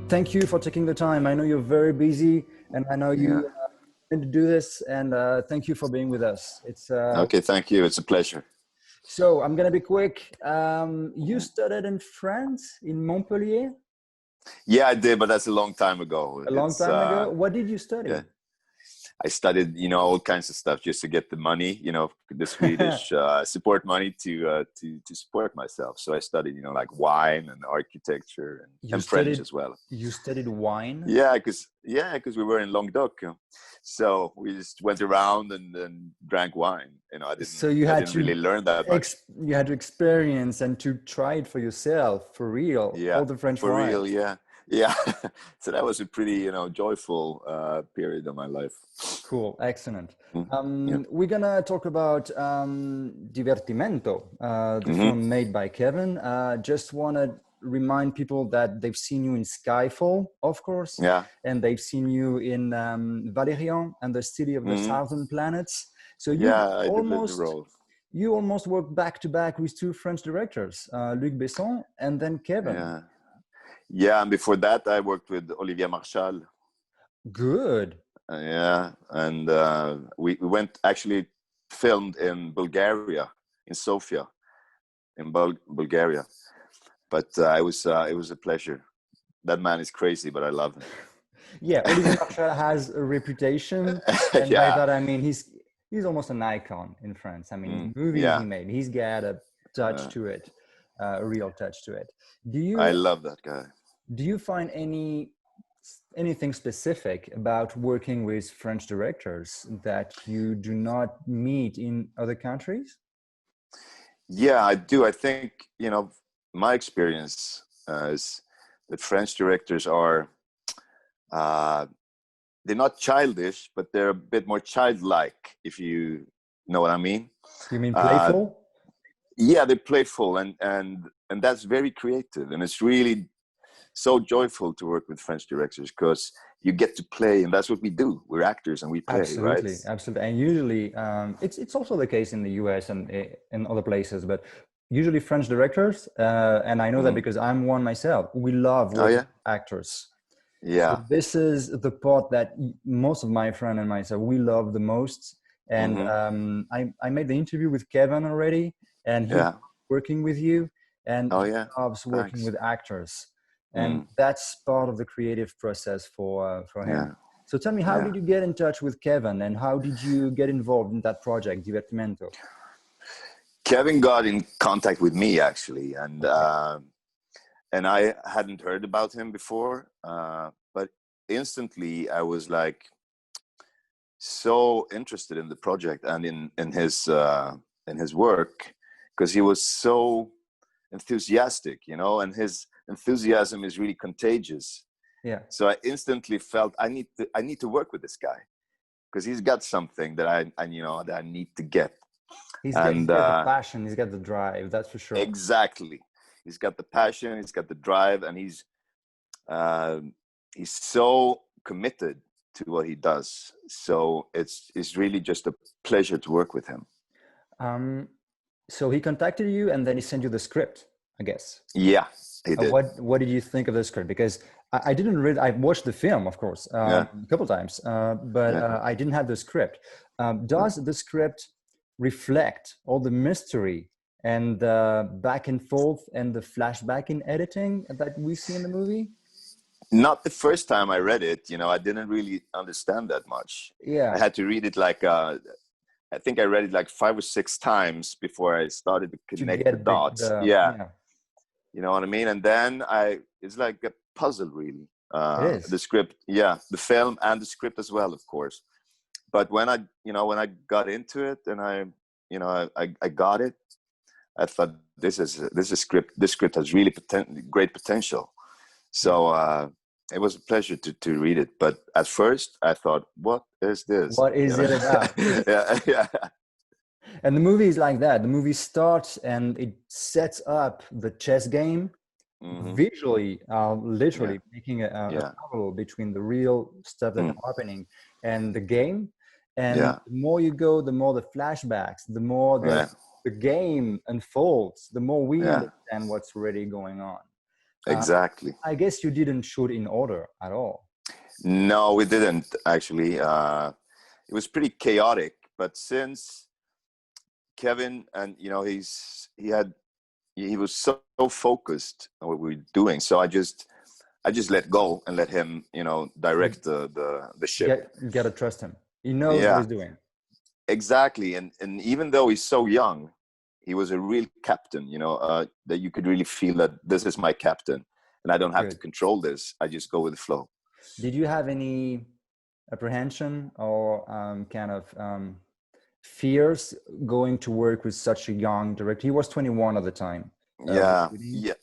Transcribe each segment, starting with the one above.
thank you for taking the time. I know you're very busy, and I know Yeah. you need to do this. And thank you for being with us. It's Okay, thank you. It's a pleasure. so I'm gonna be quick. You studied in France, in Montpellier, Yeah, I did, but that's a long time ago. a long It's time ago. What did you yeah. study? I studied, all kinds of stuff just to get the money, the Swedish support money to support myself. So I studied, like wine and architecture You and French studied as well. you studied wine. Yeah, because we were in Languedoc, so we just went around and drank wine. I didn't So you I had didn't really learn that much. you had to experience and to try it for yourself, for real, Yeah, all the French for real. wines. Yeah, yeah. So that was a pretty, joyful period of my life. Cool, excellent. Mm. Yeah. We're gonna talk about Divertimento, the Hmm. film made by Kevin. Just want to remind people that they've seen you in Skyfall, of course, Yeah. and they've seen you in Valerian and the City of the Hmm. Thousand Planets. So Yeah, I did live the role. you almost worked back to back with two French directors, Luc Besson and then Kevin. Yeah. Yeah, and before that, I worked with Olivier Marchal. Good. Yeah, and we went actually filmed in Bulgaria, in Sofia, in Bulgaria. But it was a pleasure. That man is crazy, but I love him. Yeah, Olivier Marchal has a reputation, and by Yeah. that I mean he's almost an icon in France. I mean, movies he Yeah. made, he's got a touch to it, a real touch to it. Do I you love that guy. do you find anything specific about working with French directors that you do not meet in other countries? Yeah, I do. I think, my experience is that French directors are, uh, they're not childish, but they're a bit more childlike, if you know what I mean. You mean Uh, playful? yeah, they're playful and that's very creative. And it's really so joyful to work with French directors because you get to play, and that's what we do. We're actors and we play, right? Absolutely, absolutely. And usually, it's also the case in the US and in other places, but usually French directors, and I know that Hmm. because I'm one myself, we love Oh, working yeah. with actors. So Yeah. this is the part that most of my friend and myself, we love the most. And Hmm. I made the interview with Kevin already, and he Yeah. working with you, and Oh, he yeah. loves working Thanks. with actors. And Mm. that's part of the creative process for him. Yeah. So tell me, how Yeah. did you get in touch with Kevin, and how did you get involved in that project, Divertimento? Kevin got in contact with me actually, Okay. and I hadn't heard about him before, but instantly I was like so interested in the project and in his work because he was so enthusiastic, and his enthusiasm is really contagious. Yeah, So I instantly felt I need to work with this guy because he's got something that that I need to get. he's And got the passion, he's got the drive, that's for sure. exactly, he's got the passion, he's got the drive, and uh, he's so committed to what he does. So it's really just a pleasure to work with him. Um, so he contacted you, and then he sent you the script, I guess. Yeah, he did. What did you think of the script? Because I didn't read. I watched the film, of course, Yeah, a couple times, but yeah. I didn't have the script. Does the script reflect all the mystery and the back and forth and the flashback in editing that we see in the movie? Not the first time I read it, I didn't really understand that much. I Yeah, had to read it like I think I read it like 5 or 6 times before I started to to connect the get dots. the Yeah, yeah, you know what I mean. And then it's like a puzzle, really. it The is. script, yeah, the film and the script as well, of course. But when I got into it and I got it, I thought this is a script. This script has really great potential. So it was a pleasure to read it. But at first, I thought, "What is this?" What is it about? Yeah, yeah. And the movie is like that. The movie starts and it sets up the chess game Hmm. visually, Yeah, literally making a yeah. parallel between the real stuff that Mm. are happening and the game. And Yeah, the more you go, the more the flashbacks, the more yeah, the game unfolds, the more we yeah, understand what's really going on. Uh, exactly. I guess you didn't shoot in order at all. No, we didn't actually. It was pretty chaotic, but since Kevin, and he was so focused on what we were doing, so I just let go and let him, You direct the ship. gotta trust him. He knows what Yeah, he's doing. exactly. And even though he's so young, he was a real captain. That you could really feel that this is my captain, and I don't have to Good. control this. I just go with the flow. Did you have any apprehension or kind of fears going to work with such a young director? He was 21 at the time of the Yeah, shooting. yeah,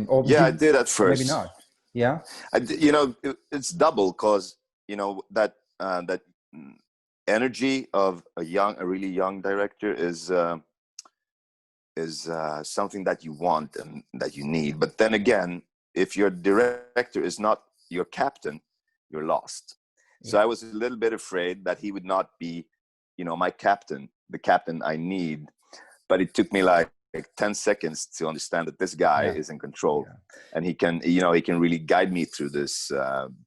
Or yeah. I did at maybe first. not. Yeah. It's double because that energy of a really young director is something that you want and that you need. But then again, if your director is not your captain, you're lost. So Yeah. I was a little bit afraid that he would not be, my captain, the captain I need. But it took me like 10 seconds to understand that this guy Yeah. is in control, Yeah. and he can really guide me through this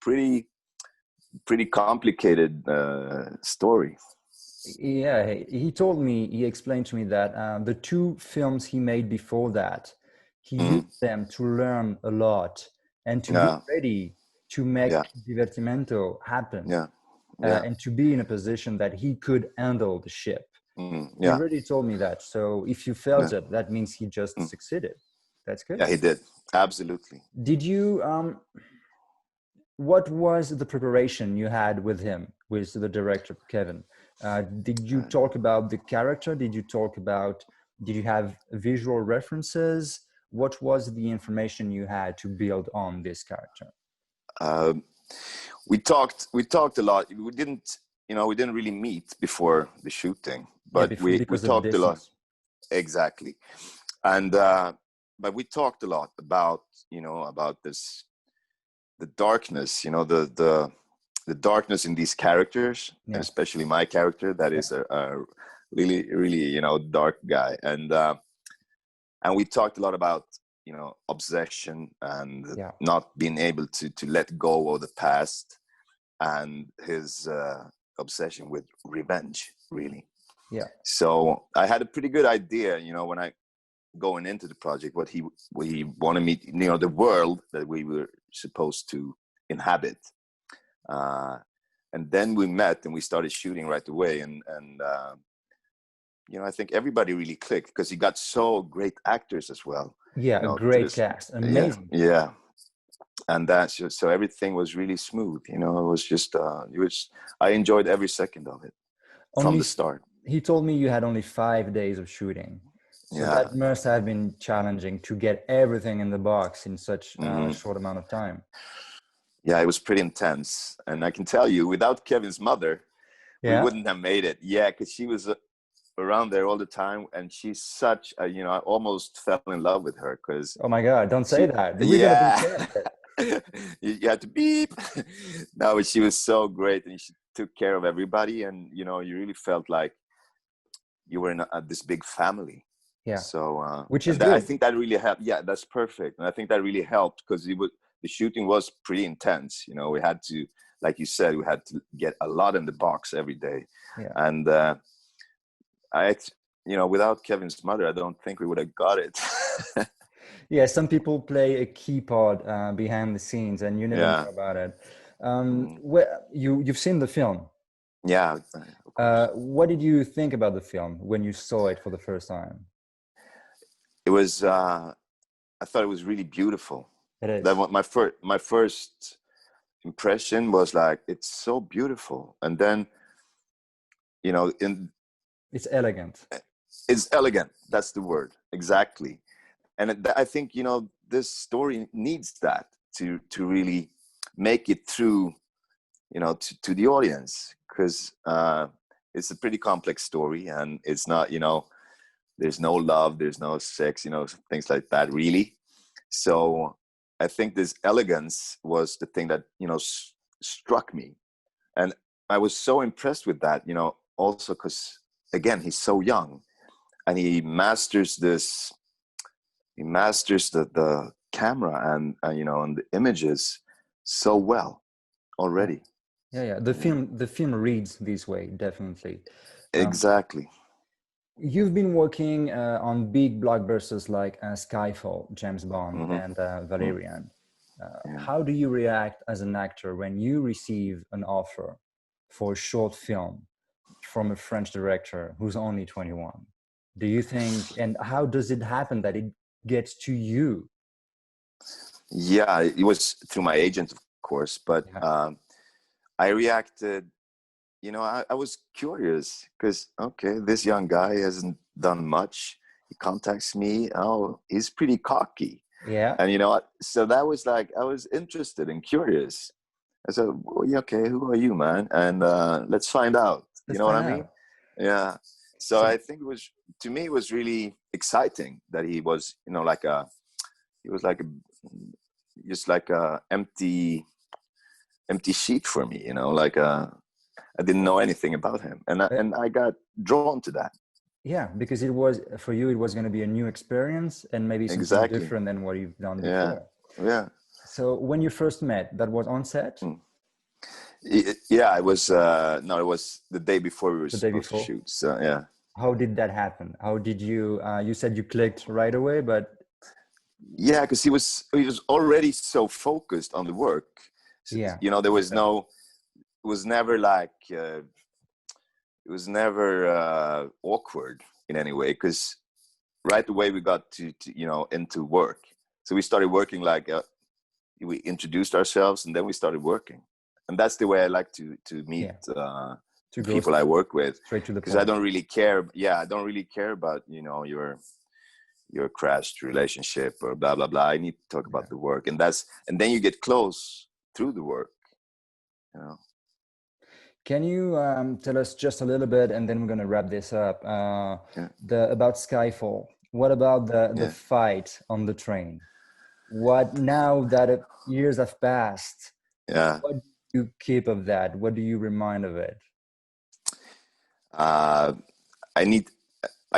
pretty complicated story. Yeah, he explained to me that the two films he made before that, he Mm, used them to learn a lot and to be yeah, ready to make yeah, Divertimento happen, yeah, yeah, and to be in a position that he could handle the ship. He yeah, already told me that. So if you felt yeah, it, that means he just mm, succeeded. That's good. yeah. He did, absolutely. Did you what was the preparation you had with him, with the director Kevin? Did you talk about the character? Did you have visual references? What was the information you had to build on this character? Um, we talked a lot. We didn't really meet before the shooting, Yeah, but we because of the talked a lot. distance. Exactly. And but we talked a lot about this, the darkness, the darkness in these characters, and Yeah, especially my character that yeah, is a really really dark guy. And we talked a lot about obsession and yeah, not being able to let go of the past, and his obsession with revenge, really. yeah. So I had a pretty good idea, when I going into the project, what he wanted me, the world that we were supposed to inhabit. Uh, and then we met and we started shooting right away. And I think everybody really clicked because he got so great actors as well. Yeah, a To great this, cast, yeah, amazing cast. yeah. And that's just, so everything was really smooth. It was just, I enjoyed every second of it from Only the start. he told me you had only 5 days of shooting, so Yeah. that must have been challenging to get everything in the box in such a Hmm. short amount of time. Yeah, it was pretty intense. And I can tell you, without Kevin's mother, we Yeah. wouldn't have made it. Yeah, because she was around there all the time, and she's such a, I almost fell in love with her because Oh my God! Don't say she, that. We're gonna be yeah, canceled. you had to beep. No, but she was so great, and she took care of everybody, and you really felt like you were in this big family. Yeah, So, which is and that, I good. think that really helped. Yeah, that's perfect, and I think that really helped because the shooting was pretty intense. We had to, like you said, we had to get a lot in the box every day, Yeah, and without Kevin's mother, I don't think we would have got it. yeah. Some people play a key part behind the scenes, and you never know Yeah. about it. Mm. You've seen the film. Yeah, of course. What did you think about the film when you saw it for the first time? It was. I thought it was really beautiful. It That is. was my first impression was like, it's so beautiful, and then in It's elegant. it's elegant. That's the word exactly. And I think this story needs that to really make it through to the audience, because it's a pretty complex story, and it's not there's no love, there's no sex, things like that really. So I think this elegance was the thing that struck me, and I was so impressed with that, also because again, he's so young, and he masters the camera and you know, and the images so well already. Yeah. The film reads this way, definitely. Exactly. You've been working on big blockbusters like Skyfall, James Bond, and Valerian. Yeah. How do you react as an actor when you receive an offer for a short film from a French director who's only 21? Do you think, and how does it happen that it gets to you? Yeah, it was through my agent, of course, but I reacted, you know, I was curious because, okay, this young guy hasn't done much. He contacts me. Oh, he's pretty cocky. Yeah. And, you know, so that was like, I was interested and curious. I said, well, yeah, okay, who are you, man? And let's find out. Let's You know what find I mean? out. Yeah. So I think it was, to me, it was really exciting that he was, you know, he was like just like a empty sheet for me, you know, like I didn't know anything about him, and I got drawn to that. Yeah, because it was, for you, it was going to be a new experience and maybe something different than what you've done before. Yeah. So when you first met, that was on set? Yeah, it was no, it was the day before we were supposed to shoot. So yeah. How did that happen? How did you you said you clicked right away, but yeah, because he was already so focused on the work. So, yeah, you know, there was no, it was never like it was never awkward in any way, because right away we got to you know, into work. So we started working like we introduced ourselves and then we started working, and that's the way I like to meet to people I work with, straight to the because point. I don't really care. Yeah, I don't really care about, you know, your crashed relationship or blah blah blah. I need to talk about the work, and then you get close through the work, you know. Can you tell us just a little bit, and then we're going to wrap this up, about Skyfall? What about the fight on the train? What, now that years have passed, what do you keep of that? What do you remind of it? I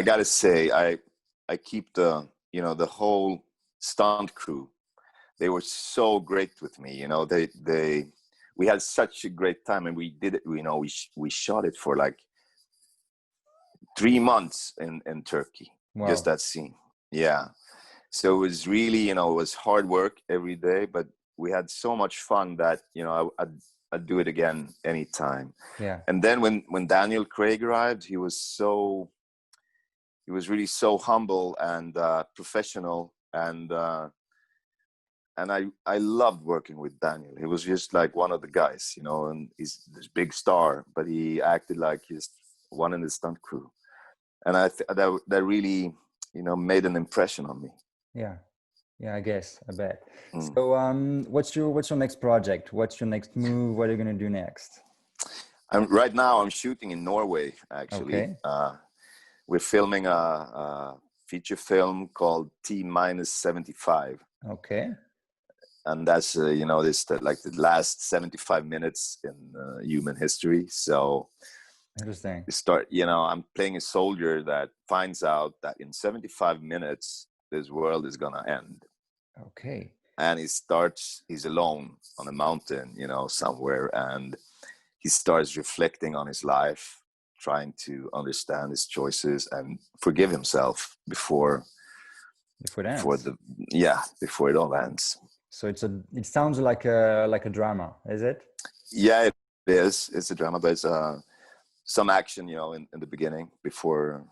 gotta say, I keep the, you know, the whole stunt crew. They were so great with me, you know. We had such a great time, and we did it, you know, we shot it for like 3 months in Turkey. Wow. Just that scene. Yeah. So it was really, you know, it was hard work every day, but we had so much fun that, you know, I'd do it again anytime. Yeah. And then when Daniel Craig arrived, he was really so humble and professional, and I loved working with Daniel. He was just like one of the guys, you know, and he's this big star, but he acted like he's one in the stunt crew, and that really, you know, made an impression on me. Yeah, I guess, I bet. So what's your next project? What's your next move? What are you going to do next? Right now I'm shooting in Norway, actually. Okay. We're filming a feature film called T-75. Okay. And that's, you know, like the last 75 minutes in human history. So interesting. You know, I'm playing a soldier that finds out that in 75 minutes, this world is gonna end. Okay. And he's alone on a mountain, you know, somewhere, and he starts reflecting on his life, trying to understand his choices and forgive himself before it all ends. So it sounds like a drama, is it? Yeah, it is. It's a drama, but it's some action, you know, in the beginning before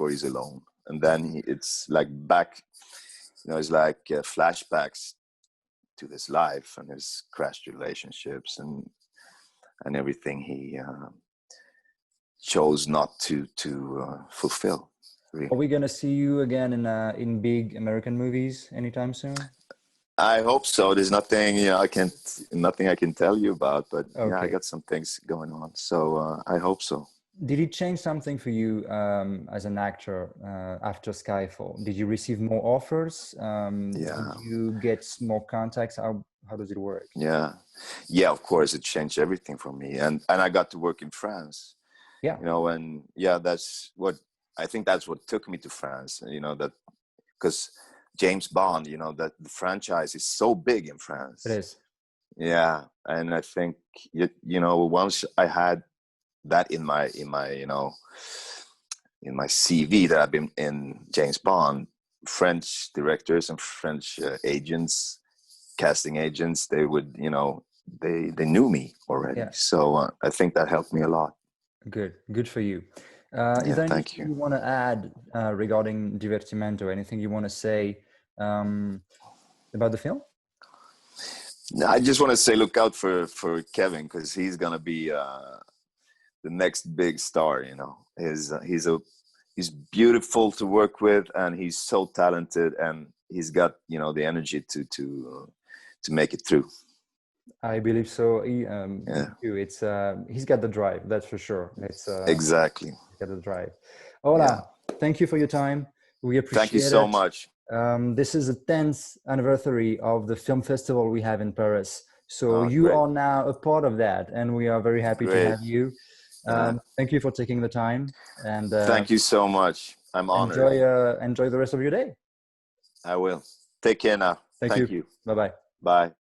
he's alone, and then it's like back, you know, it's like flashbacks to his life and his crashed relationships and everything he chose not to fulfill. Really. Are we gonna see you again in big American movies anytime soon? I hope so. There's nothing, you know, nothing I can tell you about, but okay. Yeah, I got some things going on, so I hope so. Did it change something for you as an actor after Skyfall? Did you receive more offers? Did you get more contacts? How does it work? Yeah, of course, it changed everything for me, and I got to work in France. Yeah, you know, and that's what I think. That's what took me to France. You know, that because James Bond, you know, that the franchise is so big in France. It is. Yeah, and I think you know, once I had that in my you know, in my CV that I've been in James Bond, French directors and French agents, casting agents, they would, you know, they knew me already. Yeah. So I think that helped me a lot. Good for you. Is Yeah, there thank anything you want to add regarding Divertimento? Anything you want to say about the film? No, I just want to say, look out for Kevin, because he's gonna be the next big star. You know, he's beautiful to work with, and he's so talented, and he's got, you know, the energy to make it through. I believe so. Yeah, It's he's got the drive, that's for sure. It's exactly. he's got the drive. Ola, Yeah. thank you for your time. We Thank you appreciate so it. much. This is the 10th anniversary of the film festival we have in Paris. So Oh, you great. are now a part of that, and we are very happy to Great. have you. Thank you for taking the time, and Thank you so much. I'm honored. enjoy the rest of your day. I will. Take care now. Thank Thank you. you. Bye bye. Bye.